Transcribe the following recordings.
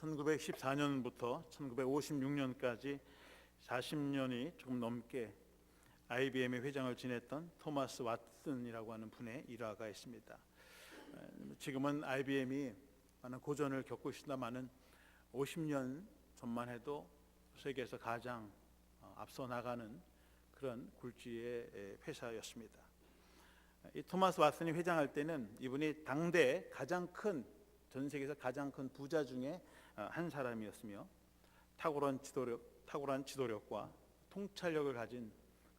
1914년부터 1956년까지 40년이 조금 넘게 IBM의 회장을 지냈던 토마스 왓슨이라고 하는 분의 일화가 있습니다. 지금은 IBM이 많은 고전을 겪고 있습니다마는 50년 전만 해도 세계에서 가장 앞서 나가는 그런 굴지의 회사였습니다. 이 토마스 왓슨이 회장할 때는 이분이 당대 전 세계에서 가장 큰 부자 중에 한 사람이었으며 탁월한 지도력과 통찰력을 가진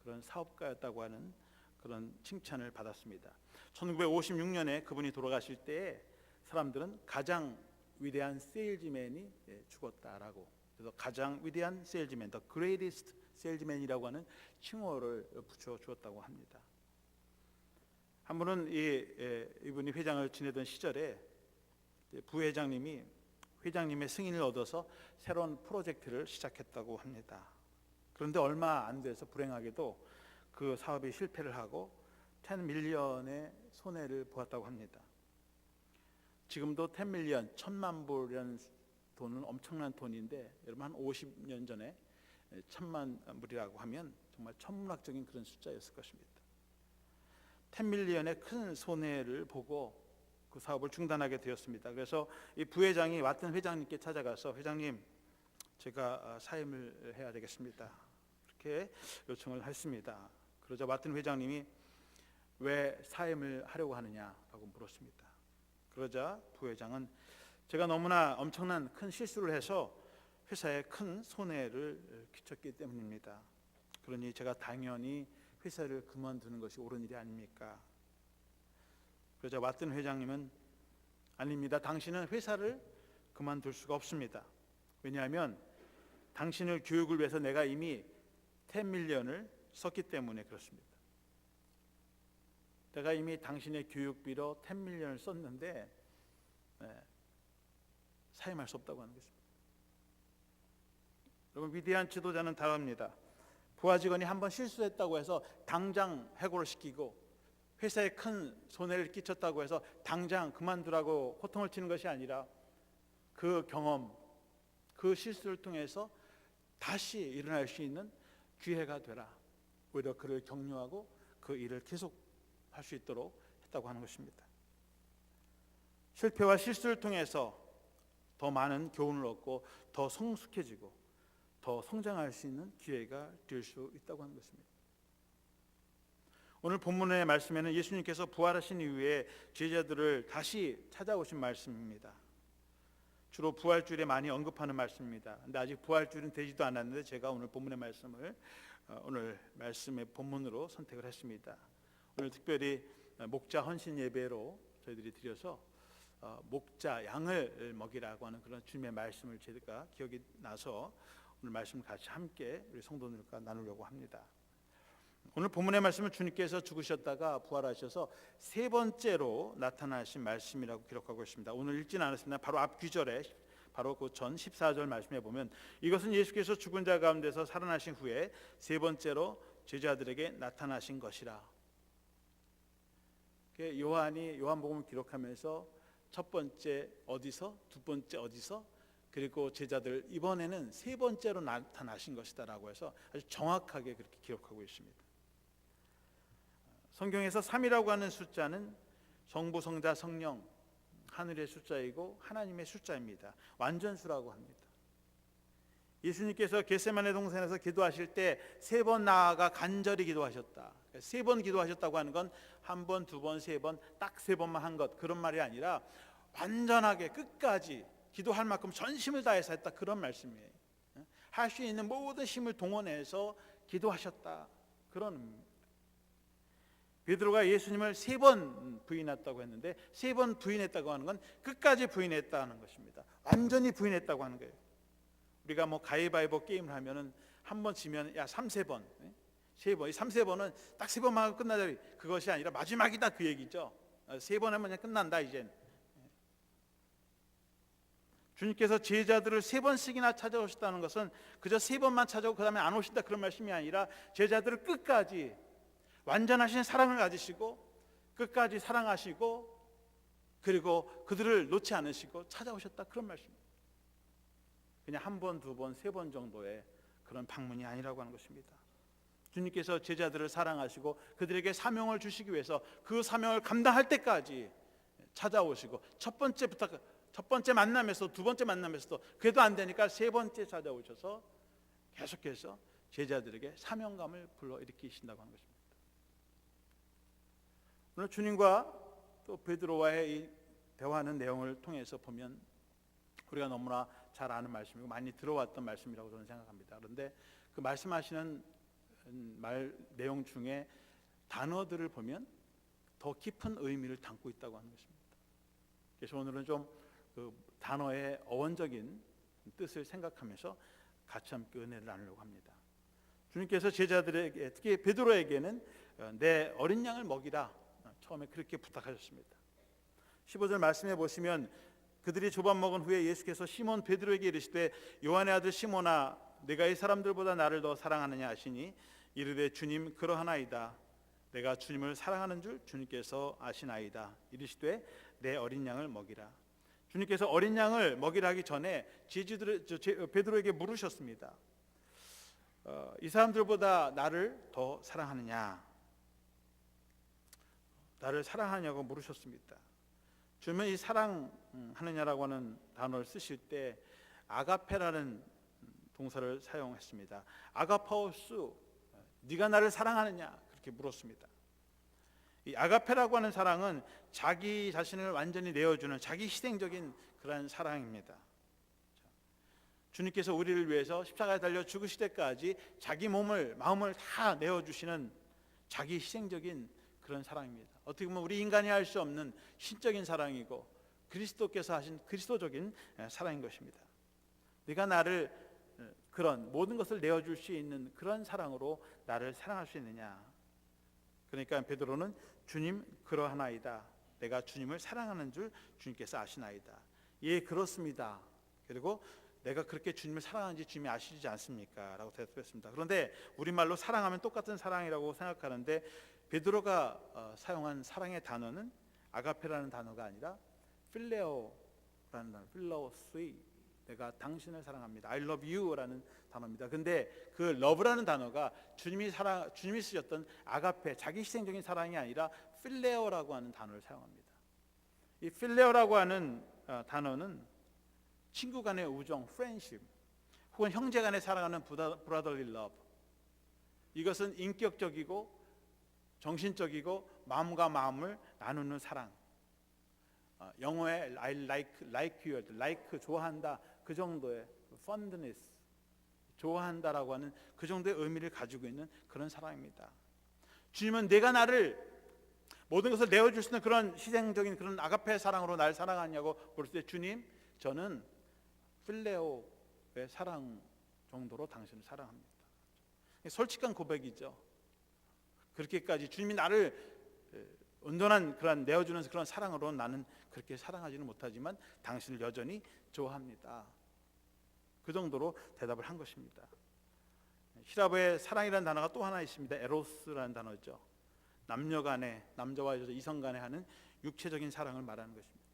그런 사업가였다고 하는 그런 칭찬을 받았습니다. 1956년에 그분이 돌아가실 때에 사람들은 가장 위대한 세일즈맨이 죽었다라고, 그래서 가장 위대한 세일즈맨, The Greatest Salesman이라고 하는 칭호를 붙여 주었다고 합니다. 한 분은 이분이 회장을 지내던 시절에 부회장님이 회장님의 승인을 얻어서 새로운 프로젝트를 시작했다고 합니다. 그런데 얼마 안 돼서 불행하게도 그 사업이 실패를 하고 10 밀리언의 손해를 보았다고 합니다. 지금도 10 밀리언, 1000만 불이라는 돈은 엄청난 돈인데 여러분 한 50년 전에 1000만 불이라고 하면 정말 천문학적인 그런 숫자였을 것입니다. 10 밀리언의 큰 손해를 보고 그 사업을 중단하게 되었습니다. 그래서 이 부회장이 왓슨 회장님께 찾아가서 회장님, 제가 사임을 해야 되겠습니다. 그렇게 요청을 했습니다. 그러자 왓슨 회장님이 왜 사임을 하려고 하느냐라고 물었습니다. 그러자 부회장은 제가 너무나 엄청난 큰 실수를 해서 회사에 큰 손해를 끼쳤기 때문입니다. 그러니 제가 당연히 회사를 그만두는 것이 옳은 일이 아닙니까? 그러자 왓슨 회장님은 아닙니다. 당신은 회사를 그만둘 수가 없습니다. 왜냐하면 당신을 교육을 위해서 내가 이미 10 밀리언을 썼기 때문에 그렇습니다. 내가 이미 당신의 교육비로 10 밀리언을 썼는데 사임할 수 없다고 하는 것입니다. 여러분, 위대한 지도자는 다릅니다. 부하 직원이 한번 실수했다고 해서 당장 해고를 시키고 회사에 큰 손해를 끼쳤다고 해서 당장 그만두라고 호통을 치는 것이 아니라 그 경험, 그 실수를 통해서 다시 일어날 수 있는 기회가 되라. 오히려 그를 격려하고 그 일을 계속할 수 있도록 했다고 하는 것입니다. 실패와 실수를 통해서 더 많은 교훈을 얻고 더 성숙해지고 더 성장할 수 있는 기회가 될 수 있다고 하는 것입니다. 오늘 본문의 말씀에는 예수님께서 부활하신 이후에 제자들을 다시 찾아오신 말씀입니다. 주로 부활주일에 많이 언급하는 말씀입니다. 근데 아직 부활주일은 되지도 않았는데 제가 오늘 본문의 말씀을 오늘 말씀의 본문으로 선택을 했습니다. 오늘 특별히 목자 헌신 예배로 저희들이 드려서 목자 양을 먹이라고 하는 그런 주님의 말씀을 제가 기억이 나서 오늘 말씀을 같이 함께 우리 성도들과 나누려고 합니다. 오늘 본문의 말씀은 주님께서 죽으셨다가 부활하셔서 세 번째로 나타나신 말씀이라고 기록하고 있습니다. 오늘 읽지는 않았습니다. 바로 앞 귀절에 바로 그 전 14절 말씀에 보면 이것은 예수께서 죽은 자 가운데서 살아나신 후에 세 번째로 제자들에게 나타나신 것이라. 요한이 요한복음을 기록하면서 첫 번째 어디서, 두 번째 어디서, 그리고 제자들 이번에는 세 번째로 나타나신 것이다라고 해서 아주 정확하게 그렇게 기록하고 있습니다. 성경에서 3이라고 하는 숫자는 성부, 성자, 성령, 하늘의 숫자이고 하나님의 숫자입니다. 완전수라고 합니다. 예수님께서 겟세마네 동산에서 기도하실 때 세 번 나아가 간절히 기도하셨다. 세 번 기도하셨다고 하는 건 한 번, 두 번, 세 번, 딱 세 번만 한 것, 그런 말이 아니라 완전하게 끝까지 기도할 만큼 전심을 다해서 했다, 그런 말씀이에요. 할 수 있는 모든 힘을 동원해서 기도하셨다, 그런 의미입니다. 베드로가 예수님을 세 번 부인했다고 했는데 세 번 부인했다고 하는 건 끝까지 부인했다는 것입니다. 완전히 부인했다고 하는 거예요. 우리가 뭐 가위바위보 게임을 하면은 한 번 지면 야 3-3번, 세 번, 이 3-3번은 딱 세 번만 하고 끝나자, 그것이 아니라 마지막이다, 그 얘기죠. 세 번 하면 그냥 끝난다 이젠. 주님께서 제자들을 세 번씩이나 찾아오셨다는 것은 그저 세 번만 찾아오고 그 다음에 안 오신다, 그런 말씀이 아니라 제자들을 끝까지 완전하신 사랑을 가지시고 끝까지 사랑하시고 그리고 그들을 놓지 않으시고 찾아오셨다, 그런 말씀입니다. 그냥 한 번, 두 번, 세 번 정도의 그런 방문이 아니라고 하는 것입니다. 주님께서 제자들을 사랑하시고 그들에게 사명을 주시기 위해서 그 사명을 감당할 때까지 찾아오시고 첫 번째 만남에서 두 번째 만남에서도 그래도 안 되니까 세 번째 찾아오셔서 계속해서 제자들에게 사명감을 불러일으키신다고 하는 것입니다. 오늘 주님과 또 베드로와의 이 대화하는 내용을 통해서 보면 우리가 너무나 잘 아는 말씀이고 많이 들어왔던 말씀이라고 저는 생각합니다. 그런데 그 말씀하시는 말 내용 중에 단어들을 보면 더 깊은 의미를 담고 있다고 하는 것입니다. 그래서 오늘은 좀 그 단어의 어원적인 뜻을 생각하면서 같이 함께 은혜를 나누려고 합니다. 주님께서 제자들에게, 특히 베드로에게는 내 어린 양을 먹이라 처음에 그렇게 부탁하셨습니다. 15절 말씀해 보시면 그들이 조밥 먹은 후에 예수께서 시몬 베드로에게 이르시되 요한의 아들 시몬아 내가 이 사람들보다 나를 더 사랑하느냐 하시니 이르되 주님 그러하나이다. 내가 주님을 사랑하는 줄 주님께서 아시나이다. 이르시되 내 어린 양을 먹이라. 주님께서 어린 양을 먹이라 하기 전에 베드로에게 물으셨습니다. 이 사람들보다 나를 더 사랑하느냐? 나를 사랑하냐고 물으셨습니다. 주님은 이 사랑하느냐라고 하는 단어를 쓰실 때 아가페라는 동사를 사용했습니다. 아가파오스, 네가 나를 사랑하느냐? 그렇게 물었습니다. 이 아가페라고 하는 사랑은 자기 자신을 완전히 내어주는 자기 희생적인 그런 사랑입니다. 주님께서 우리를 위해서 십자가에 달려 죽으실 때까지 자기 몸을 마음을 다 내어주시는 자기 희생적인 그런 사랑입니다. 어떻게 보면 우리 인간이 할 수 없는 신적인 사랑이고 그리스도께서 하신 그리스도적인 사랑인 것입니다. 네가 나를 그런 모든 것을 내어줄 수 있는 그런 사랑으로 나를 사랑할 수 있느냐. 그러니까 베드로는 주님 그러하나이다. 내가 주님을 사랑하는 줄 주님께서 아시나이다. 예 그렇습니다. 그리고 내가 그렇게 주님을 사랑하는지 주님이 아시지 않습니까? 라고 대답했습니다. 그런데 우리말로 사랑하면 똑같은 사랑이라고 생각하는데 베드로가 사용한 사랑의 단어는 아가페라는 단어가 아니라 필레오라는 단어, 필로스이, 내가 당신을 사랑합니다. I love you라는 단어입니다. 근데 그 love라는 단어가 주님이 쓰셨던 아가페, 자기 희생적인 사랑이 아니라 필레오라고 하는 단어를 사용합니다. 이 필레오라고 하는 단어는 친구 간의 우정, friendship, 혹은 형제 간의 사랑하는 brotherly love. 이것은 인격적이고 정신적이고 마음과 마음을 나누는 사랑. 영어에 I like you, like 좋아한다 그 정도의 fondness, 좋아한다라고 하는 그 정도의 의미를 가지고 있는 그런 사랑입니다. 주님은 내가 나를 모든 것을 내어줄 수 있는 그런 희생적인 그런 아가페 사랑으로 날 사랑하냐고 물을 때 주님 저는 필레오의 사랑 정도로 당신을 사랑합니다. 솔직한 고백이죠. 그렇게까지 주님이 나를 온전한 그런 내어주는 그런 사랑으로 나는 그렇게 사랑하지는 못하지만 당신을 여전히 좋아합니다. 그 정도로 대답을 한 것입니다. 히라보의 사랑이라는 단어가 또 하나 있습니다. 에로스라는 단어죠. 남녀 간에, 남자와 여자, 이성 간에 하는 육체적인 사랑을 말하는 것입니다.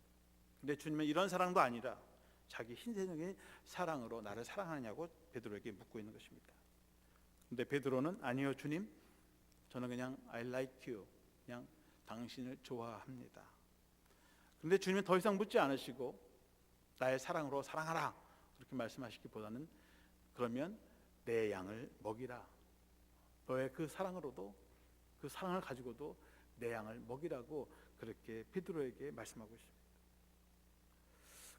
근데 주님은 이런 사랑도 아니라 자기 희생적인 사랑으로 나를 사랑하느냐고 베드로에게 묻고 있는 것입니다. 근데 베드로는 아니요 주님, 저는 그냥 I like you, 그냥 당신을 좋아합니다. 그런데 주님은 더 이상 묻지 않으시고 나의 사랑으로 사랑하라 그렇게 말씀하시기보다는 그러면 내 양을 먹이라. 너의 그 사랑으로도 그 사랑을 가지고도 내 양을 먹이라고 그렇게 베드로에게 말씀하고 있습니다.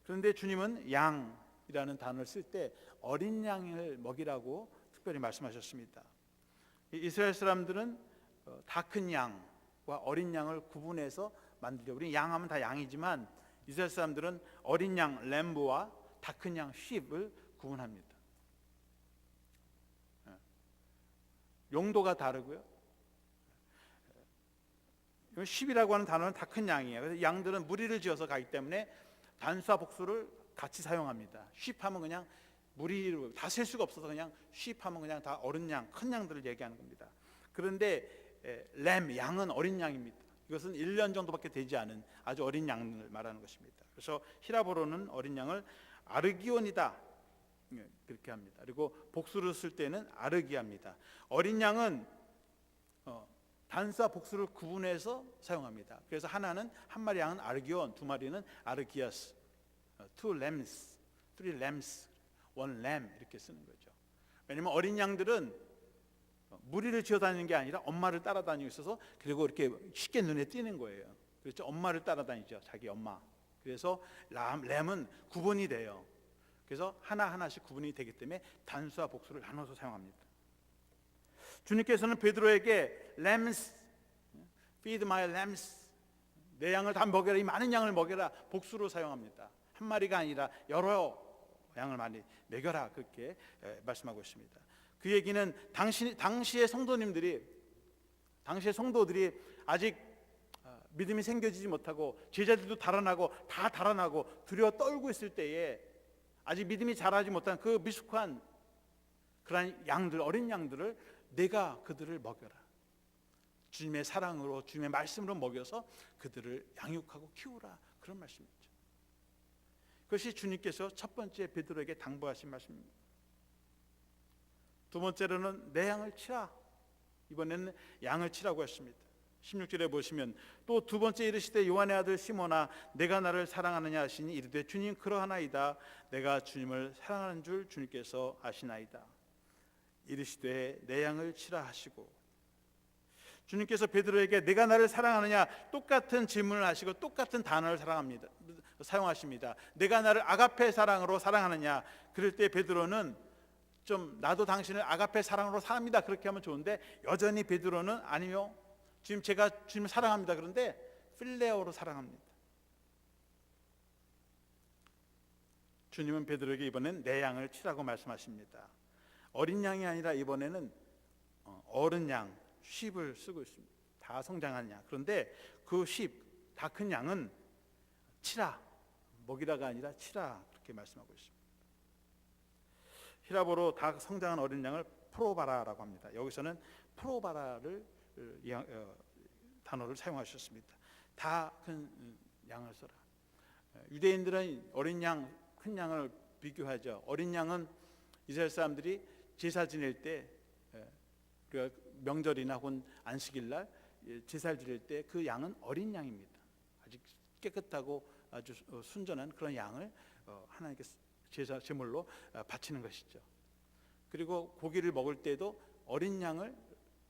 그런데 주님은 양이라는 단어를 쓸 때 어린 양을 먹이라고 특별히 말씀하셨습니다. 이스라엘 사람들은 다 큰 양과 어린 양을 구분해서 만들죠. 우리 양하면 다 양이지만 이스라엘 사람들은 어린 양 램브와 다 큰 양 sheep을 구분합니다. 용도가 다르고요. sheep이라고 하는 단어는 다 큰 양이에요. 그래서 양들은 무리를 지어서 가기 때문에 단수와 복수를 같이 사용합니다. sheep 하면 그냥 무리로 다 셀 수가 없어서 그냥 sheep 하면 그냥 다 어른 양, 큰 양들을 얘기하는 겁니다. 그런데 램, 양은 어린 양입니다. 이것은 1년 정도밖에 되지 않은 아주 어린 양을 말하는 것입니다. 그래서 히라보로는 어린 양을 아르기온이다, 그렇게 합니다. 그리고 복수를 쓸 때는 아르기아입니다. 어린 양은 단수와 복수를 구분해서 사용합니다. 그래서 하나는 한 마리 양은 아르기온, 두 마리는 아르기아스, two lambs, three lambs, one lamb 이렇게 쓰는 거죠. 왜냐하면 어린 양들은 무리를 지어 다니는 게 아니라 엄마를 따라다니고 있어서 그리고 이렇게 쉽게 눈에 띄는 거예요. 그렇죠? 엄마를 따라다니죠. 자기 엄마. 그래서 램은 구분이 돼요. 그래서 하나하나씩 구분이 되기 때문에 단수와 복수를 나눠서 사용합니다. 주님께서는 베드로에게 lambs, feed my lambs, 내 양을 다 먹여라, 이 많은 양을 먹여라 복수로 사용합니다. 한 마리가 아니라 여러 양을 많이 먹여라 그렇게 말씀하고 있습니다. 그 얘기는 당시의 성도들이 아직 믿음이 생겨지지 못하고 제자들도 다 달아나고 두려워 떨고 있을 때에 아직 믿음이 자라지 못한 그 미숙한 그런 양들, 어린 양들을 내가 그들을 먹여라. 주님의 사랑으로, 주님의 말씀으로 먹여서 그들을 양육하고 키우라. 그런 말씀이죠. 그것이 주님께서 첫 번째 베드로에게 당부하신 말씀입니다. 두 번째로는 내 양을 치라. 이번에는 양을 치라고 했습니다. 16절에 보시면 또 두 번째 이르시되 요한의 아들 시몬아 내가 나를 사랑하느냐 하시니 이르되 주님 그러하나이다. 내가 주님을 사랑하는 줄 주님께서 아시나이다. 이르시되 내 양을 치라 하시고, 주님께서 베드로에게 내가 나를 사랑하느냐 똑같은 질문을 하시고 똑같은 단어를 사용하십니다. 내가 나를 아가페 사랑으로 사랑하느냐. 그럴 때 베드로는 좀 나도 당신을 아가페 사랑으로 사랑합니다 그렇게 하면 좋은데, 여전히 베드로는 아니요 지금 제가 주님을 사랑합니다. 그런데 필레오로 사랑합니다. 주님은 베드로에게 이번엔 내 양을 치라고 말씀하십니다. 어린 양이 아니라 이번에는 어른 양, sheep을 쓰고 있습니다. 다 성장한 양. 그런데 그 sheep, 다 큰 양은 치라, 먹이라가 아니라 치라 그렇게 말씀하고 있습니다. 히라보로 다 성장한 어린 양을 프로바라라고 합니다. 여기서는 프로바라를 단어를 사용하셨습니다. 다 큰 양을 써라. 유대인들은 어린 양, 큰 양을 비교하죠. 어린 양은 이스라엘 사람들이 제사 지낼 때, 명절이나 혹은 안식일날 제사를 지낼 때 그 양은 어린 양입니다. 아직 깨끗하고 아주 순전한 그런 양을 하나님께 제사 제물로 바치는 것이죠. 그리고 고기를 먹을 때도 어린 양을,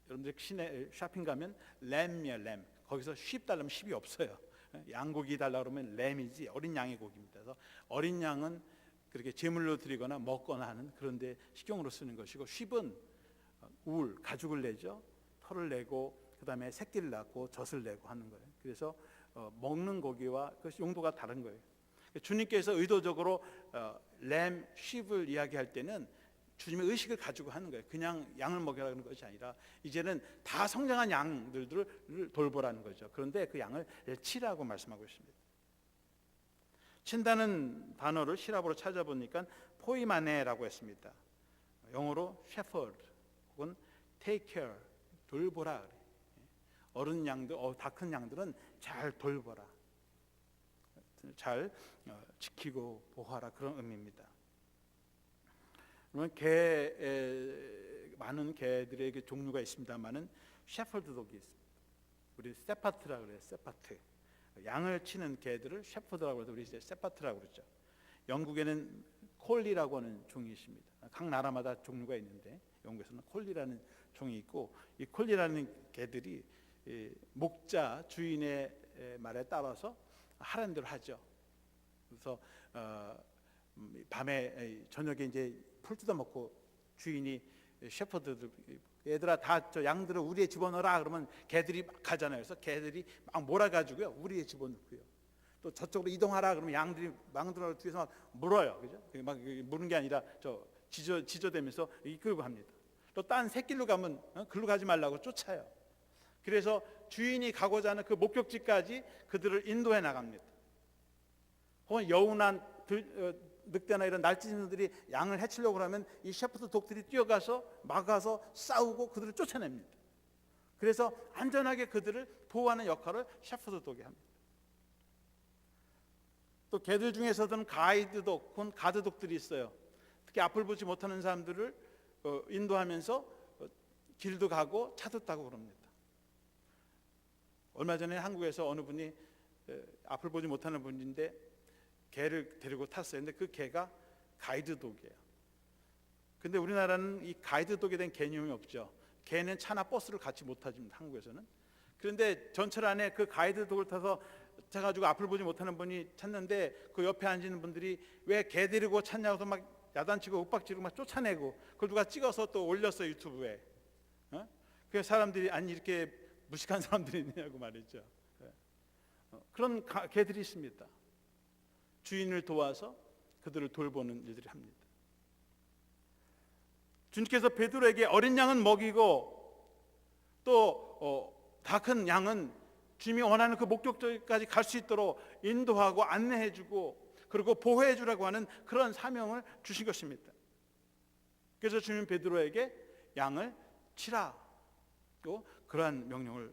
여러분들 시내 쇼핑 가면 램이야 램. 거기서 sheep 달라면 sheep이 없어요. 양고기 달라 그러면 램이지 어린 양의 고기입니다. 그래서 어린 양은 그렇게 제물로 드리거나 먹거나 하는 그런데 식용으로 쓰는 것이고, sheep은 울, 가죽을 내죠. 털을 내고 그 다음에 새끼를 낳고 젖을 내고 하는 거예요. 그래서 먹는 고기와 그 용도가 다른 거예요. 주님께서 의도적으로 램, sheep을 이야기할 때는 주님의 의식을 가지고 하는 거예요. 그냥 양을 먹여라 하는 것이 아니라 이제는 다 성장한 양들을 돌보라는 거죠. 그런데 그 양을 치라고 말씀하고 있습니다. 친다는 단어를 시라보로 찾아보니까 포이마네라고 했습니다. 영어로 shepherd 혹은 take care, 돌보라. 어른 양들, 다 큰 양들은 잘 돌보라, 잘 지키고 보호하라, 그런 의미입니다. 그러면 많은 개들에게 종류가 있습니다만은 셰퍼드 독이 있습니다. 우리 세파트라고 그래요. 세파트. 양을 치는 개들을 셰퍼드라고 해서 우리 이제 세파트라고 그러죠. 영국에는 콜리라고 하는 종이 있습니다. 각 나라마다 종류가 있는데 영국에서는 콜리라는 종이 있고, 이 콜리라는 개들이 목자 주인의 말에 따라서 하라는 대로 하죠. 그래서 밤에 저녁에 이제 풀 뜯어 먹고 주인이 셰퍼드들, 얘들아 다 저 양들을 우리에 집어넣어라 그러면 개들이 막 가잖아요. 그래서 개들이 막 몰아가지고요 우리에 집어넣고요. 또 저쪽으로 이동하라 그러면 양들이 망들어 뒤에서 막 물어요. 그죠? 막 무는 게 아니라 저 지저대면서 이끌고 합니다. 또 딴 새길로 가면 글로 가지 말라고 쫓아요. 그래서 주인이 가고자 하는 그 목적지까지 그들을 인도해 나갑니다. 혹은 여운한 늑대나 이런 날쌘이들이 양을 해치려고 하면 이 셰퍼드 독들이 뛰어가서 막아서 싸우고 그들을 쫓아냅니다. 그래서 안전하게 그들을 보호하는 역할을 셰퍼드 독이 합니다. 또 개들 중에서는 가이드 독, 가드 독들이 있어요. 특히 이렇게 앞을 보지 못하는 사람들을 인도하면서 길도 가고 차도 타고 그럽니다. 얼마 전에 한국에서 어느 분이 앞을 보지 못하는 분인데 개를 데리고 탔어요. 근데 그 개가 가이드독이에요. 근데 우리나라는 이 가이드독에 대한 개념이 없죠. 개는 차나 버스를 같이 못 타집니다, 한국에서는. 그런데 전철 안에 그 가이드독을 타서 가지고 앞을 보지 못하는 분이 탔는데 그 옆에 앉은 분들이 왜 개 데리고 찼냐고 막 야단치고 윽박지르고 막 쫓아내고 그걸 누가 찍어서 또 올렸어요, 유튜브에. 그 사람들이 아니 이렇게 무식한 사람들이 있냐고 말이죠. 그런 개들이 있습니다. 주인을 도와서 그들을 돌보는 일들이 합니다. 주님께서 베드로에게 어린 양은 먹이고 또 다 큰 양은 주님이 원하는 그 목적지까지 갈 수 있도록 인도하고 안내해주고 그리고 보호해주라고 하는 그런 사명을 주신 것입니다. 그래서 주님 베드로에게 양을 치라고 그러한 명령을,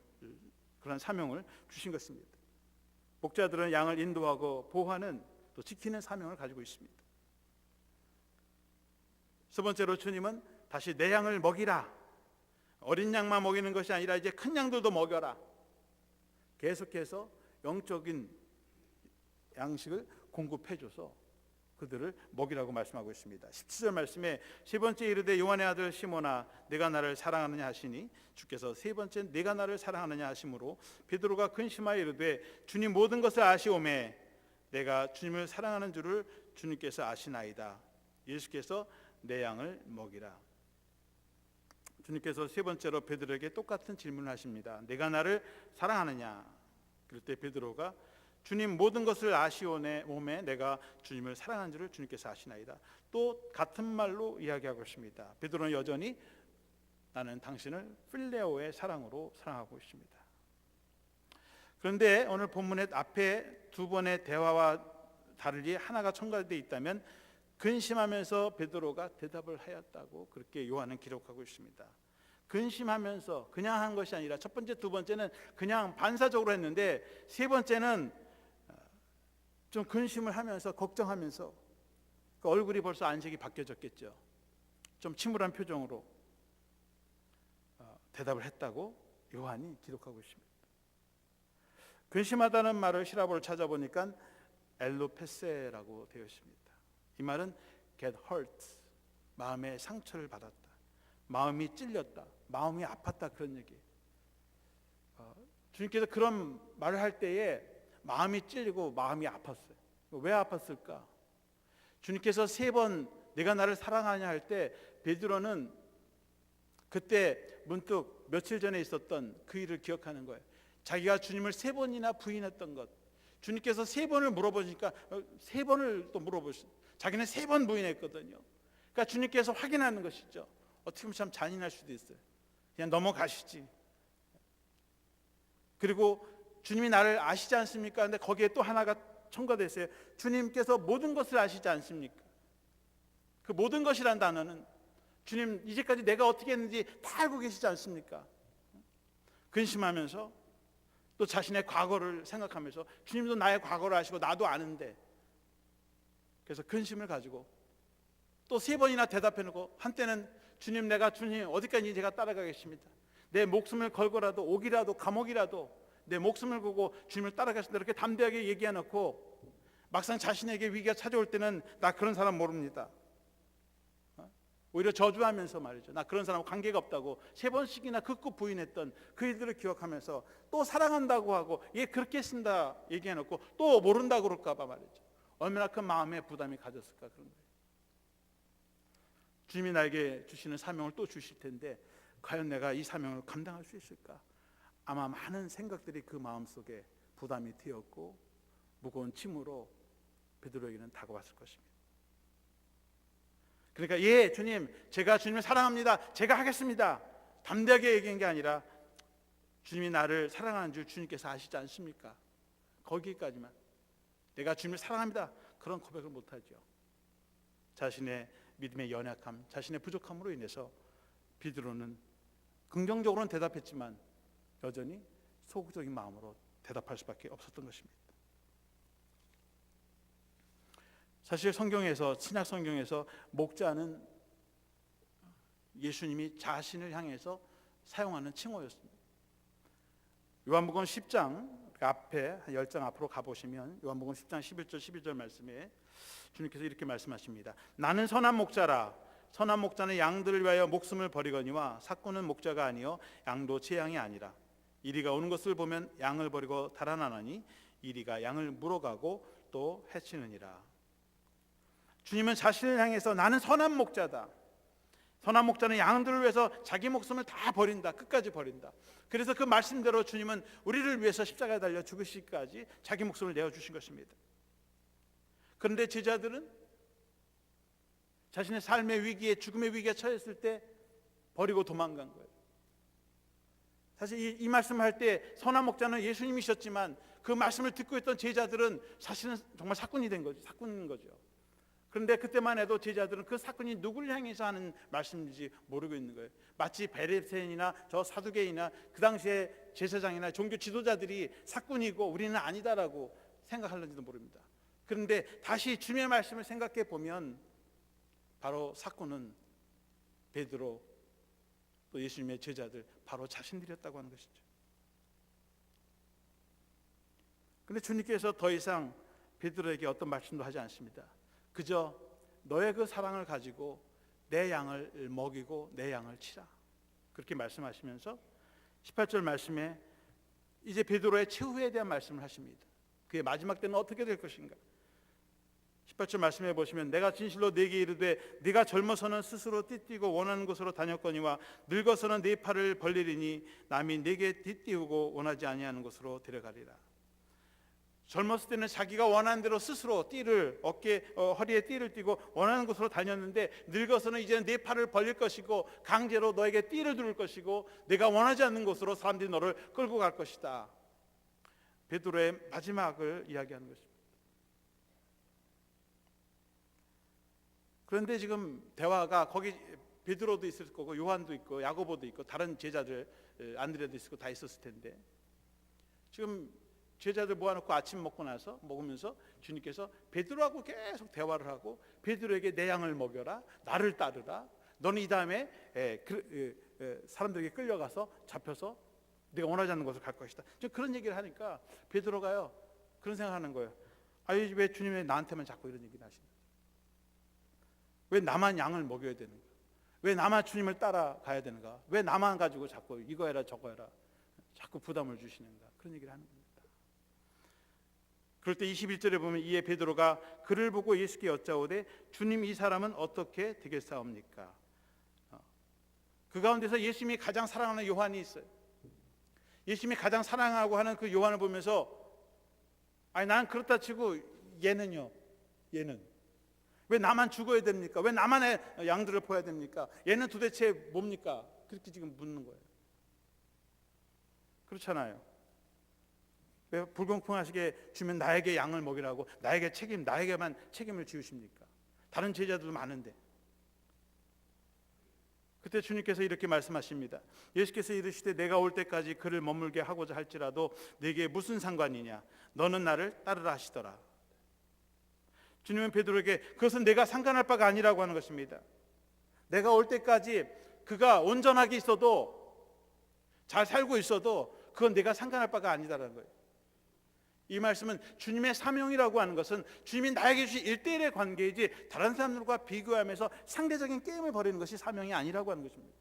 그러한 사명을 주신 것입니다. 목자들은 양을 인도하고 보호하는 또 지키는 사명을 가지고 있습니다. 세 번째로 주님은 다시 내 양을 먹이라. 어린 양만 먹이는 것이 아니라 이제 큰 양들도 먹여라. 계속해서 영적인 양식을 공급해줘서 그들을 먹이라고 말씀하고 있습니다. 17절 말씀에 세 번째 이르되 요한의 아들 시몬아 내가 나를 사랑하느냐 하시니 주께서 세 번째 내가 나를 사랑하느냐 하심으로 베드로가 근심하여 이르되 주님 모든 것을 아시오매 내가 주님을 사랑하는 줄을 주님께서 아시나이다. 예수께서 내 양을 먹이라. 주님께서 세 번째로 베드로에게 똑같은 질문을 하십니다. 내가 나를 사랑하느냐? 그럴 때 베드로가 주님 모든 것을 아시오네 몸에 내가 주님을 사랑하는 줄을 주님께서 아시나이다. 또 같은 말로 이야기하고 있습니다. 베드로는 여전히 나는 당신을 필레오의 사랑으로 사랑하고 있습니다. 그런데 오늘 본문의 앞에 두 번의 대화와 다르게 하나가 첨가되어 있다면 근심하면서 베드로가 대답을 하였다고 그렇게 요한은 기록하고 있습니다. 근심하면서 그냥 한 것이 아니라 첫 번째, 두 번째는 그냥 반사적으로 했는데 세 번째는 좀 근심을 하면서 걱정하면서 그 얼굴이 벌써 안색이 바뀌어졌겠죠. 좀 침울한 표정으로 대답을 했다고 요한이 기록하고 있습니다. 근심하다는 말을 히라보를 찾아보니까 엘로페세라고 되어 있습니다. 이 말은 get hurt, 마음의 상처를 받았다, 마음이 찔렸다, 마음이 아팠다 그런 얘기. 주님께서 그런 말을 할 때에 마음이 찔리고 마음이 아팠어요. 왜 아팠을까? 주님께서 세 번 내가 나를 사랑하냐 할 때 베드로는 그때 문득 며칠 전에 있었던 그 일을 기억하는 거예요. 자기가 주님을 세 번이나 부인했던 것. 주님께서 세 번을 물어보니까 세 번을 또 물어보시죠. 자기는 세 번 부인했거든요. 그러니까 주님께서 확인하는 것이죠. 어떻게 보면 참 잔인할 수도 있어요. 그냥 넘어가시지. 그리고 주님이 나를 아시지 않습니까? 근데 거기에 또 하나가 첨가됐어요. 주님께서 모든 것을 아시지 않습니까? 그 모든 것이란 단어는 주님 이제까지 내가 어떻게 했는지 다 알고 계시지 않습니까? 근심하면서 또 자신의 과거를 생각하면서 주님도 나의 과거를 아시고 나도 아는데 그래서 근심을 가지고 또 세 번이나 대답해놓고 한때는 주님 내가 주님 어디까지 제가 따라가겠습니다. 내 목숨을 걸고라도 옥이라도 감옥이라도 내 목숨을 걸고 주님을 따라가겠습니다. 이렇게 담대하게 얘기해놓고 막상 자신에게 위기가 찾아올 때는 나 그런 사람 모릅니다. 오히려 저주하면서 말이죠. 나 그런 사람하고 관계가 없다고 세 번씩이나 극구 부인했던 그 일들을 기억하면서 또 사랑한다고 하고 얘 그렇게 쓴다 얘기해놓고 또 모른다고 그럴까 봐 말이죠. 얼마나 큰 마음의 부담이 가졌을까 그런 거예요. 주님이 나에게 주시는 사명을 또 주실 텐데 과연 내가 이 사명을 감당할 수 있을까? 아마 많은 생각들이 그 마음속에 부담이 되었고 무거운 짐으로 베드로에게는 다가왔을 것입니다. 그러니까 예 주님 제가 주님을 사랑합니다. 제가 하겠습니다. 담대하게 얘기한 게 아니라 주님이 나를 사랑하는 줄 주님께서 아시지 않습니까? 거기까지만 내가 주님을 사랑합니다. 그런 고백을 못하죠. 자신의 믿음의 연약함, 자신의 부족함으로 인해서 베드로는 긍정적으로는 대답했지만 여전히 소극적인 마음으로 대답할 수밖에 없었던 것입니다. 사실 성경에서, 신약 성경에서 목자는 예수님이 자신을 향해서 사용하는 칭호였습니다. 요한복음 10장 앞에 10장 앞으로 가보시면 요한복음 10장 11절 12절 말씀에 주님께서 이렇게 말씀하십니다. 나는 선한 목자라. 선한 목자는 양들을 위하여 목숨을 버리거니와 삭구는 목자가 아니요 양도 제 양이 아니라. 이리가 오는 것을 보면 양을 버리고 달아나나니 이리가 양을 물어가고 또 해치느니라. 주님은 자신을 향해서 나는 선한 목자다. 선한 목자는 양들을 위해서 자기 목숨을 다 버린다. 끝까지 버린다. 그래서 그 말씀대로 주님은 우리를 위해서 십자가에 달려 죽으시기까지 자기 목숨을 내어주신 것입니다. 그런데 제자들은 자신의 삶의 위기에, 죽음의 위기에 처했을 때 버리고 도망간 거예요. 사실 이 말씀을 할 때 선한 목자는 예수님이셨지만 그 말씀을 듣고 있던 제자들은 사실은 정말 사꾼이 된 거죠. 사꾼인 거죠. 그런데 그때만 해도 제자들은 그 사건이 누구를 향해서 하는 말씀인지 모르고 있는 거예요. 마치 베레센이나 저 사두개인이나 그 당시에 제사장이나 종교 지도자들이 사꾼이고 우리는 아니다라고 생각하는지도 모릅니다. 그런데 다시 주님의 말씀을 생각해 보면 바로 사꾼은 베드로 또 예수님의 제자들 바로 자신들이었다고 하는 것이죠. 그런데 주님께서 더 이상 베드로에게 어떤 말씀도 하지 않습니다. 그저 너의 그 사랑을 가지고 내 양을 먹이고 내 양을 치라, 그렇게 말씀하시면서 18절 말씀에 이제 베드로의 최후에 대한 말씀을 하십니다. 그의 마지막 때는 어떻게 될 것인가. 18절 말씀해 보시면 내가 진실로 네게 이르되 네가 젊어서는 스스로 띠띠고 원하는 곳으로 다녔거니와 늙어서는 네 팔을 벌리리니 남이 네게 띠띠우고 원하지 아니하는 곳으로 데려가리라. 젊었을 때는 자기가 원하는 대로 스스로 띠를 허리에 띠를 띠고 원하는 곳으로 다녔는데 늙어서는 이제는 네 팔을 벌릴 것이고 강제로 너에게 띠를 두를 것이고 내가 원하지 않는 곳으로 사람들이 너를 끌고 갈 것이다. 베드로의 마지막을 이야기하는 것입니다. 그런데 지금 대화가 거기 베드로도 있을 거고 요한도 있고 야고보도 있고 다른 제자들 안드레도 있고 다 있었을 텐데 지금 제자들 모아놓고 아침 먹고 나서 먹으면서 주님께서 베드로하고 계속 대화를 하고 베드로에게 내 양을 먹여라, 나를 따르라, 너는 이 다음에 사람들에게 끌려가서 잡혀서 내가 원하지 않는 곳으로 갈 것이다. 그런 얘기를 하니까 베드로가요 그런 생각하는 거예요. 아니 왜 주님이 나한테만 자꾸 이런 얘기를 하시는 거예요? 왜 나만 양을 먹여야 되는가? 왜 나만 주님을 따라가야 되는가? 왜 나만 가지고 자꾸 이거 해라 저거 해라 자꾸 부담을 주시는가? 그런 얘기를 하는 겁니다. 그럴 때 21절에 보면 이에 베드로가 그를 보고 예수께 여짜오되 주님 이 사람은 어떻게 되겠사옵니까? 그 가운데서 예수님이 가장 사랑하는 요한이 있어요. 예수님이 가장 사랑하고 하는 그 요한을 보면서 아니 난 그렇다 치고 얘는요, 얘는 왜 나만 죽어야 됩니까? 왜 나만의 양들을 보아야 됩니까? 얘는 도대체 뭡니까? 그렇게 지금 묻는 거예요. 그렇잖아요. 왜 불공평하시게 주면 나에게 양을 먹이라고 나에게만 책임을 지우십니까? 다른 제자들도 많은데. 그때 주님께서 이렇게 말씀하십니다. 예수께서 이르시되 내가 올 때까지 그를 머물게 하고자 할지라도 네게 무슨 상관이냐? 너는 나를 따르라 하시더라. 주님은 베드로에게 그것은 내가 상관할 바가 아니라고 하는 것입니다. 내가 올 때까지 그가 온전하게 있어도 잘 살고 있어도 그건 내가 상관할 바가 아니다라는 거예요. 이 말씀은 주님의 사명이라고 하는 것은 주님이 나에게 주신 1:1의 관계이지 다른 사람들과 비교하면서 상대적인 게임을 벌이는 것이 사명이 아니라고 하는 것입니다.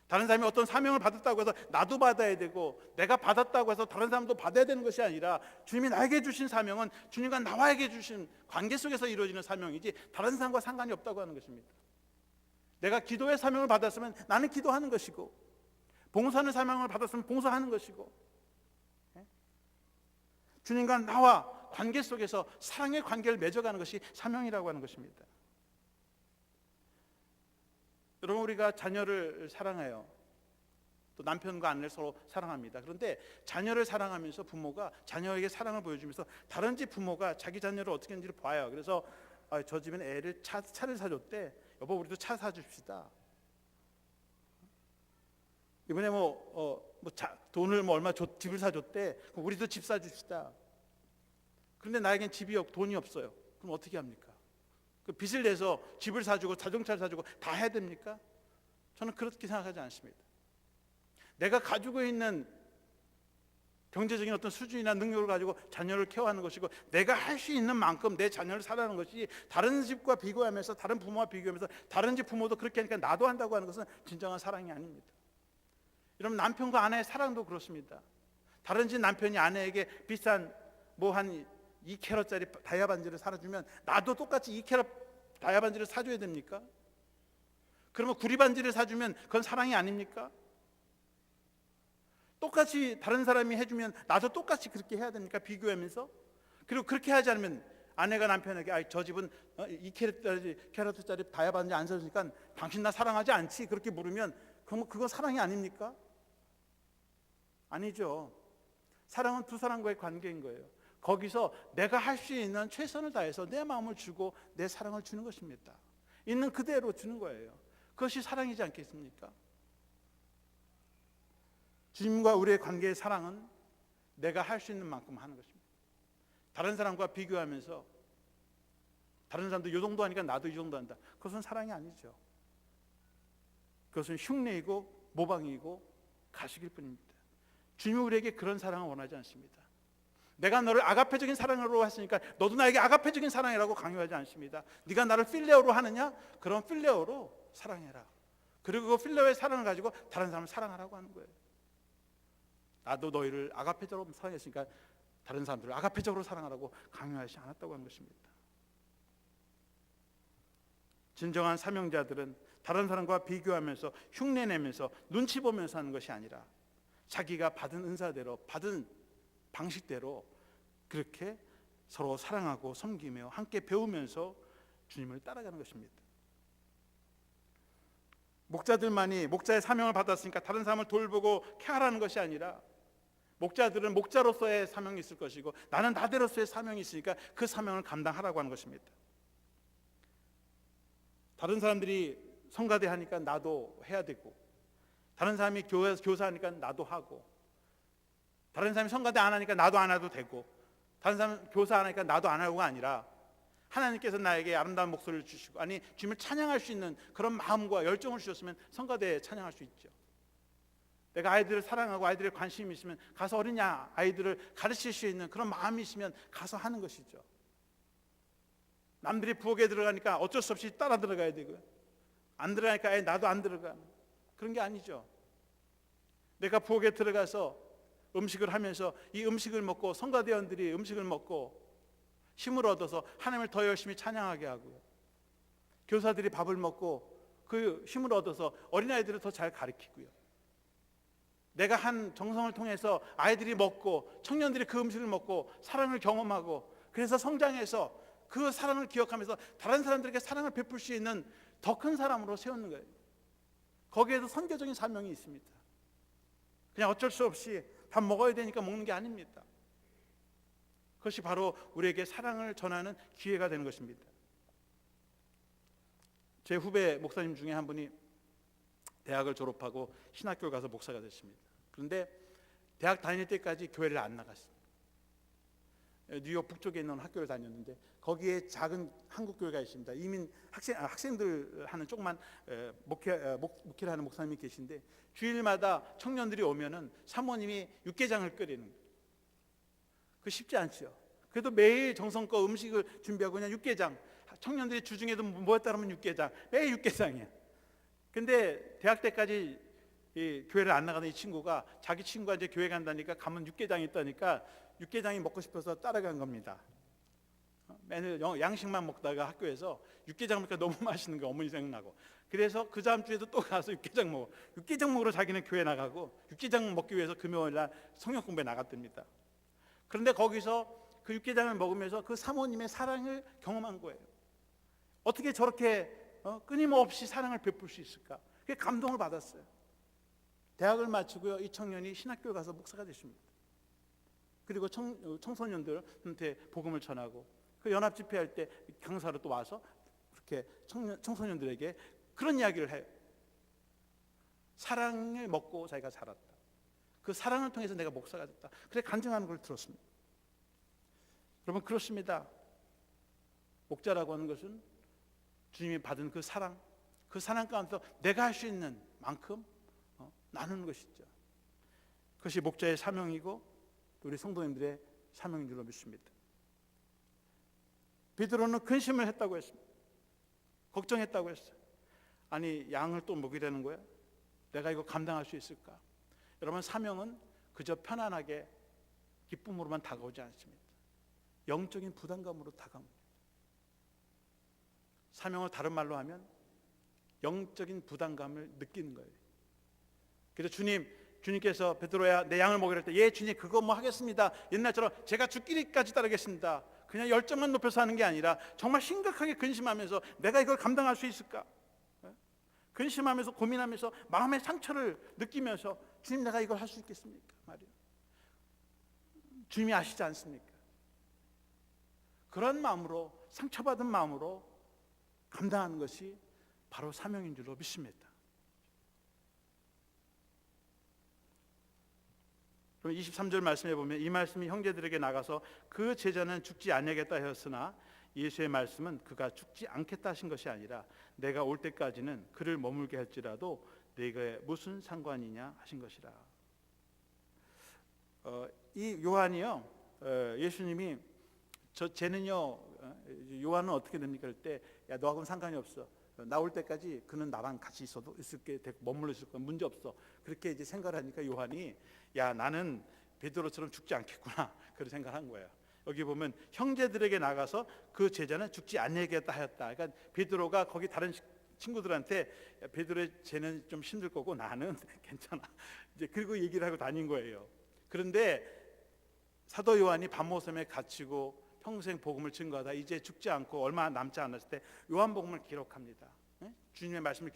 다른 사람이 어떤 사명을 받았다고 해서 나도 받아야 되고 내가 받았다고 해서 다른 사람도 받아야 되는 것이 아니라 주님이 나에게 주신 사명은 주님과 나에게 주신 관계 속에서 이루어지는 사명이지 다른 사람과 상관이 없다고 하는 것입니다. 내가 기도의 사명을 받았으면 나는 기도하는 것이고 봉사하는 사명을 받았으면 봉사하는 것이고 주님과 나와 관계 속에서 사랑의 관계를 맺어가는 것이 사명이라고 하는 것입니다. 여러분 우리가 자녀를 사랑해요. 또 남편과 아내를 서로 사랑합니다. 그런데 자녀를 사랑하면서 부모가 자녀에게 사랑을 보여주면서 다른 집 부모가 자기 자녀를 어떻게 하는지를 봐요. 그래서 저 집은 애를 차를 사줬대. 여보 우리도 차 사줍시다. 이번에 돈을 얼마 집을 사줬대. 우리도 집 사줍시다. 근데 나에겐 집이 돈이 없어요. 그럼 어떻게 합니까? 그 빚을 내서 집을 사주고 자동차를 사주고 다 해야 됩니까? 저는 그렇게 생각하지 않습니다. 내가 가지고 있는 경제적인 어떤 수준이나 능력을 가지고 자녀를 케어하는 것이고, 내가 할 수 있는 만큼 내 자녀를 사랑하는 것이, 다른 집과 비교하면서, 다른 부모와 비교하면서 다른 집 부모도 그렇게 하니까 나도 한다고 하는 것은 진정한 사랑이 아닙니다. 여러분, 남편과 아내의 사랑도 그렇습니다. 다른 집 남편이 아내에게 비싼 한 2캐럿짜리 다이아 반지를 사주면 나도 똑같이 2캐럿 다이아 반지를 사줘야 됩니까? 그러면 구리 반지를 사주면 그건 사랑이 아닙니까? 똑같이 다른 사람이 해주면 나도 똑같이 그렇게 해야 됩니까? 비교하면서. 그리고 그렇게 하지 않으면 아내가 남편에게 저 집은 2캐럿짜리 다이아 반지 안 사주니까 당신 나 사랑하지 않지? 그렇게 물으면 그건 사랑이 아닙니까? 아니죠. 사랑은 두 사람과의 관계인 거예요. 거기서 내가 할 수 있는 최선을 다해서 내 마음을 주고 내 사랑을 주는 것입니다. 있는 그대로 주는 거예요. 그것이 사랑이지 않겠습니까? 주님과 우리의 관계의 사랑은 내가 할 수 있는 만큼 하는 것입니다. 다른 사람과 비교하면서 다른 사람도 이 정도 하니까 나도 이 정도 한다, 그것은 사랑이 아니죠. 그것은 흉내이고 모방이고 가식일 뿐입니다. 주님은 우리에게 그런 사랑을 원하지 않습니다. 내가 너를 아가페적인 사랑으로 했으니까 너도 나에게 아가페적인 사랑이라고 강요하지 않습니다. 네가 나를 필레오로 하느냐? 그럼 필레오로 사랑해라. 그리고 그 필레오의 사랑을 가지고 다른 사람을 사랑하라고 하는 거예요. 나도 너희를 아가페적으로 사랑했으니까 다른 사람들을 아가페적으로 사랑하라고 강요하지 않았다고 하는 것입니다. 진정한 사명자들은 다른 사람과 비교하면서 흉내내면서 눈치 보면서 하는 것이 아니라 자기가 받은 은사대로, 받은 방식대로 그렇게 서로 사랑하고 섬기며 함께 배우면서 주님을 따라가는 것입니다. 목자들만이 목자의 사명을 받았으니까 다른 사람을 돌보고 케어하라는 것이 아니라, 목자들은 목자로서의 사명이 있을 것이고 나는 나대로서의 사명이 있으니까 그 사명을 감당하라고 하는 것입니다. 다른 사람들이 성가대 하니까 나도 해야 되고, 다른 사람이 교사하니까 나도 하고, 다른 사람이 성가대 안 하니까 나도 안 해도 되고, 다른 사람 교사 안 하니까 나도 안 하고가 아니라, 하나님께서 나에게 아름다운 목소리를 주시고, 아니 주님을 찬양할 수 있는 그런 마음과 열정을 주셨으면 성가대에 찬양할 수 있죠. 내가 아이들을 사랑하고 아이들에 관심이 있으면 가서 어린 아이들을 가르칠 수 있는 그런 마음이 있으면 가서 하는 것이죠. 남들이 부엌에 들어가니까 어쩔 수 없이 따라 들어가야 되고요, 안 들어가니까 나도 안 들어가, 그런 게 아니죠. 내가 부엌에 들어가서 음식을 하면서 이 음식을 먹고, 성가대원들이 음식을 먹고 힘을 얻어서 하나님을 더 열심히 찬양하게 하고요, 교사들이 밥을 먹고 그 힘을 얻어서 어린아이들을 더 잘 가르치고요, 내가 한 정성을 통해서 아이들이 먹고 청년들이 그 음식을 먹고 사랑을 경험하고, 그래서 성장해서 그 사랑을 기억하면서 다른 사람들에게 사랑을 베풀 수 있는 더 큰 사람으로 세우는 거예요. 거기에도 선교적인 사명이 있습니다. 그냥 어쩔 수 없이 밥 먹어야 되니까 먹는 게 아닙니다. 그것이 바로 우리에게 사랑을 전하는 기회가 되는 것입니다. 제 후배 목사님 중에 한 분이 대학을 졸업하고 신학교를 가서 목사가 됐습니다. 그런데 대학 다닐 때까지 교회를 안 나갔습니다. 뉴욕 북쪽에 있는 학교를 다녔는데 거기에 작은 한국 교회가 있습니다. 이민 학생들 하는 조그만 목회를 하는 목사님이 계신데, 주일마다 청년들이 오면은 사모님이 육개장을 끓이는 거예요. 그 쉽지 않죠. 그래도 매일 정성껏 음식을 준비하고 그냥 육개장, 청년들이 주중에도 뭐였다 그러면 육개장, 매일 육개장이야. 근데 대학 때까지 이 교회를 안 나가는 이 친구가, 자기 친구가 이제 교회 간다니까 가면 육개장이 있다니까 육개장이 먹고 싶어서 따라간 겁니다. 맨날 양식만 먹다가 학교에서 육개장 먹으니까 너무 맛있는 거 어머니 생각나고, 그래서 그 다음 주에도 또 가서 육개장 먹으러 자기는 교회 나가고, 육개장 먹기 위해서 금요일 날 성경 공부에 나갔답니다. 그런데 거기서 그 육개장을 먹으면서 그 사모님의 사랑을 경험한 거예요. 어떻게 저렇게 끊임없이 사랑을 베풀 수 있을까? 그게 감동을 받았어요. 대학을 마치고요, 이 청년이 신학교에 가서 목사가 됐습니다. 그리고 청소년들한테 복음을 전하고, 그 연합 집회할 때 강사로 또 와서 그렇게 청소년들에게 그런 이야기를 해요. 사랑을 먹고 자기가 자랐다. 그 사랑을 통해서 내가 목사가 됐다. 그래 간증하는 걸 들었습니다. 여러분, 그렇습니다. 목자라고 하는 것은 주님이 받은 그 사랑 가운데서 내가 할 수 있는 만큼 나누는 것이죠. 그것이 목자의 사명이고 우리 성도님들의 사명인 줄로 믿습니다. 베드로는 근심을 했다고 했습니다. 걱정했다고 했어요. 아니, 양을 또 먹이려는 거야? 내가 이거 감당할 수 있을까? 여러분, 사명은 그저 편안하게 기쁨으로만 다가오지 않습니다. 영적인 부담감으로 다가옵니다. 사명을 다른 말로 하면 영적인 부담감을 느끼는 거예요. 그래서 주님께서 베드로야 내 양을 먹이라 할 때, 예 주님 그거 뭐 하겠습니다. 옛날처럼 제가 죽기까지 따르겠습니다. 그냥 열정만 높여서 하는 게 아니라 정말 심각하게 근심하면서 내가 이걸 감당할 수 있을까? 근심하면서 고민하면서 마음의 상처를 느끼면서 주님 내가 이걸 할 수 있겠습니까? 말이에요. 주님이 아시지 않습니까? 그런 마음으로, 상처받은 마음으로 감당하는 것이 바로 사명인 줄로 믿습니다. 그럼 23절 말씀해 보면 이 말씀이 형제들에게 나가서 그 제자는 죽지 아니하겠다 하였으나 예수의 말씀은 그가 죽지 않겠다 하신 것이 아니라 내가 올 때까지는 그를 머물게 할지라도 내게 무슨 상관이냐 하신 것이라. 이 요한이요, 예수님이 쟤는요, 요한은 어떻게 됩니까? 그럴 때 야 너하고는 상관이 없어. 나올 때까지 그는 나랑 같이 있어도 있을게, 머물러 있을 거야. 문제 없어. 그렇게 이제 생각을 하니까 요한이 야 나는 베드로처럼 죽지 않겠구나. 그런 생각한 거예요. 여기 보면 형제들에게 나가서 그 제자는 죽지 않겠다 하였다. 그러니까 베드로가 거기 다른 친구들한테 야, 베드로의 쟤는 좀 힘들 거고 나는 괜찮아. 이제 그리고 얘기를 하고 다닌 거예요. 그런데 사도 요한이 밤모섬에 갇히고 평생 복음을 증거하다 이제 죽지 않고 얼마 남지 않았을 때 요한복음을 기록합니다. 주님의 말씀을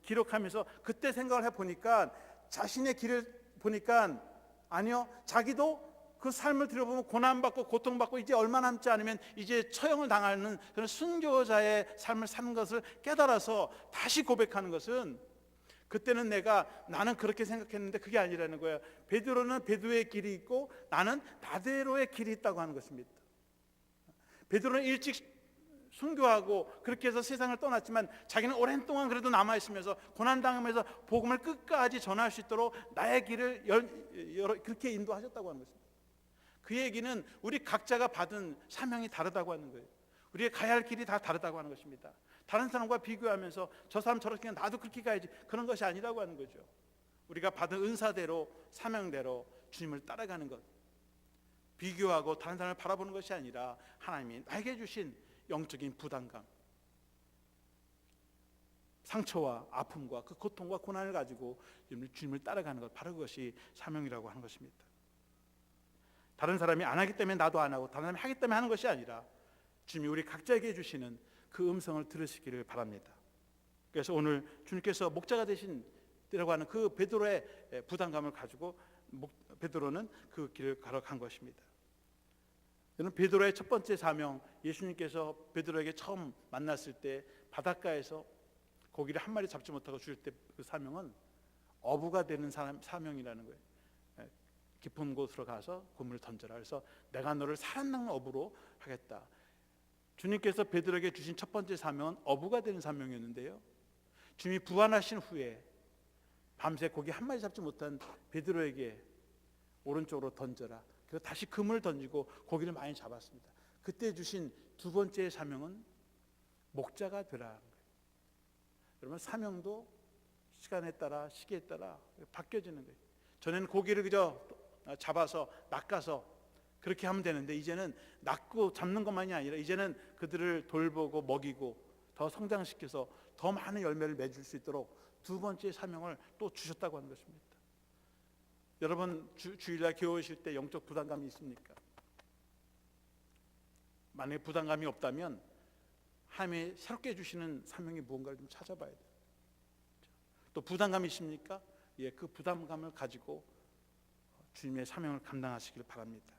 기록하면서 그때 생각을 해보니까 자신의 길을 보니까 아니요, 자기도 그 삶을 들여보면 고난받고 고통받고 이제 얼마 남지 않으면 이제 처형을 당하는 그런 순교자의 삶을 사는 것을 깨달아서 다시 고백하는 것은, 그때는 나는 그렇게 생각했는데 그게 아니라는 거예요. 베드로는 베드로의 길이 있고 나는 나대로의 길이 있다고 하는 것입니다. 베드로는 일찍 순교하고 그렇게 해서 세상을 떠났지만 자기는 오랜 동안 그래도 남아있으면서 고난당하면서 복음을 끝까지 전할 수 있도록 나의 길을 그렇게 인도하셨다고 하는 것입니다. 그 얘기는 우리 각자가 받은 사명이 다르다고 하는 거예요. 우리의 가야 할 길이 다 다르다고 하는 것입니다. 다른 사람과 비교하면서 저 사람 저렇게 나도 그렇게 가야지, 그런 것이 아니라고 하는 거죠. 우리가 받은 은사대로 사명대로 주님을 따라가는 것, 비교하고 다른 사람을 바라보는 것이 아니라 하나님이 나에게 주신 영적인 부담감, 상처와 아픔과 그 고통과 고난을 가지고 주님을 따라가는 것, 바로 그것이 사명이라고 하는 것입니다. 다른 사람이 안 하기 때문에 나도 안 하고 다른 사람이 하기 때문에 하는 것이 아니라 주님이 우리 각자에게 주시는 그 음성을 들으시기를 바랍니다. 그래서 오늘 주님께서 목자가 되신이라고 하는 그 베드로의 부담감을 가지고 베드로는 그 길을 걸어간 것입니다. 여러분, 베드로의 첫 번째 사명, 예수님께서 베드로에게 처음 만났을 때 바닷가에서 고기를 한 마리 잡지 못하고 죽을 때 그 사명은 어부가 되는 사명이라는 거예요. 깊은 곳으로 가서 그물을 던져라. 그래서 내가 너를 살아남는 어부로 하겠다. 주님께서 베드로에게 주신 첫 번째 사명은 어부가 되는 사명이었는데요, 주님이 부활하신 후에 밤새 고기 한 마리 잡지 못한 베드로에게 오른쪽으로 던져라. 그래서 다시 그물을 던지고 고기를 많이 잡았습니다. 그때 주신 두 번째 사명은 목자가 되라. 여러분, 사명도 시간에 따라 시기에 따라 바뀌어지는 거예요. 전에는 고기를 그저 잡아서 낚아서 그렇게 하면 되는데 이제는 낚고 잡는 것만이 아니라 이제는 그들을 돌보고 먹이고 더 성장시켜서 더 많은 열매를 맺을 수 있도록 두 번째 사명을 또 주셨다고 하는 것입니다. 여러분, 주일날 교회 오실 때 영적 부담감이 있습니까? 만약에 부담감이 없다면 하나님이 새롭게 주시는 사명이 무언가를 좀 찾아봐야 돼요. 또 부담감이 있습니까? 예, 그 부담감을 가지고 주님의 사명을 감당하시길 바랍니다.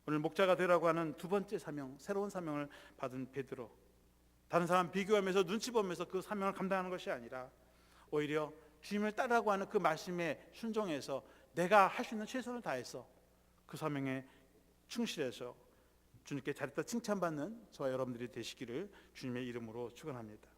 오늘 목자가 되라고 하는 두 번째 사명, 새로운 사명을 받은 베드로, 다른 사람 비교하면서 눈치 보면서 그 사명을 감당하는 것이 아니라 오히려 주님을 따르라고 하는 그 말씀에 순종해서 내가 할 수 있는 최선을 다해서 그 사명에 충실해서 주님께 잘했다 칭찬받는 저와 여러분들이 되시기를 주님의 이름으로 축원합니다.